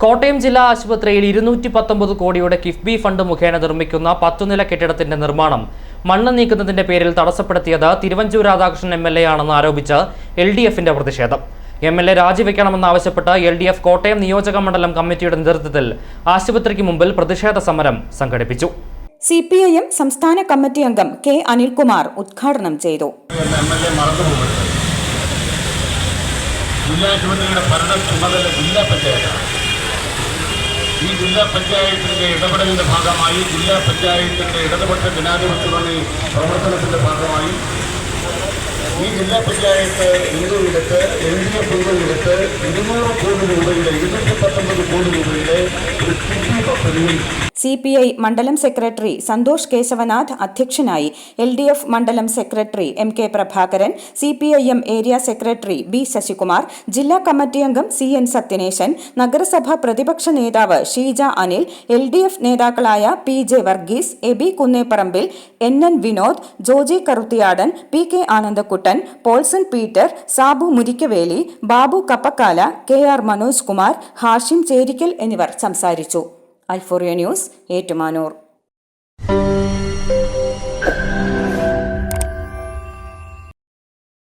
കോട്ടയം ജില്ലാ ആശുപത്രിയിൽ 219 കോടിയുടെ കിഫ്ബി ഫണ്ട് മുഖേന നിർമ്മിക്കുന്ന 10 നില കെട്ടിടത്തിന്റെ നിർമ്മാണം മണ്ണ് നീക്കുന്നതിന്റെ പേരിൽ തടസ്സപ്പെടുത്തിയത് തിരുവഞ്ചൂർ രാധാകൃഷ്ണൻ MLA ആണെന്ന് ആരോപിച്ച് LDFന്റെ പ്രതിഷേധം. MLA രാജിവെക്കണമെന്നാവശ്യപ്പെട്ട് LDF കോട്ടയം നിയോജക മണ്ഡലം കമ്മിറ്റിയുടെ നേതൃത്വത്തിൽ ആശുപത്രിക്ക് മുമ്പിൽ പ്രതിഷേധ സമരം സംഘടിപ്പിച്ചു. CPIM സംസ്ഥാന കമ്മിറ്റി അംഗം K. അനിൽകുമാർ ഉദ്ഘാടനം ചെയ്തു. ഈ ജില്ലാ പഞ്ചായത്തിന്റെ ഇടപെടലിന്റെ ഭാഗമായി ജില്ലാ പഞ്ചായത്തിന്റെ ഇടതുപക്ഷ ജനാധിപത്യ പ്രവർത്തനത്തിന്റെ ഭാഗമായി ഈ ജില്ലാ പഞ്ചായത്ത് നികുതിയെടുത്ത് LDF നികുതിയെടുത്ത് 200 കോടി രൂപയുടെ 219 കോടി രൂപയുടെ ഒരു കിഫ്ബി പദ്ധതിയിൽ CPI മണ്ഡലം സെക്രട്ടറി സന്തോഷ് കേശവനാഥ് അധ്യക്ഷനായി. LDF മണ്ഡലം secretary MK Prabhakaran, CPIM area secretary B. Sasikumar, ജില്ലാ കമ്മിറ്റി അംഗം CN സത്യനേശൻ, നഗരസഭാ പ്രതിപക്ഷ നേതാവ് ഷീജ അനിൽ, LDF നേതാക്കളായ PJ Varghese, Abi Kunnepparambil, NN Vinod, Joji Karuthiyadan, PK Anandakuttan, Paulson Peter, Sabu Murikkaveli, Babu Kappakala, KR Manoj Kumar, Hashim Cherikkal എന്നിവർ സംസാരിച്ചു. I4A News, Ettumanoor.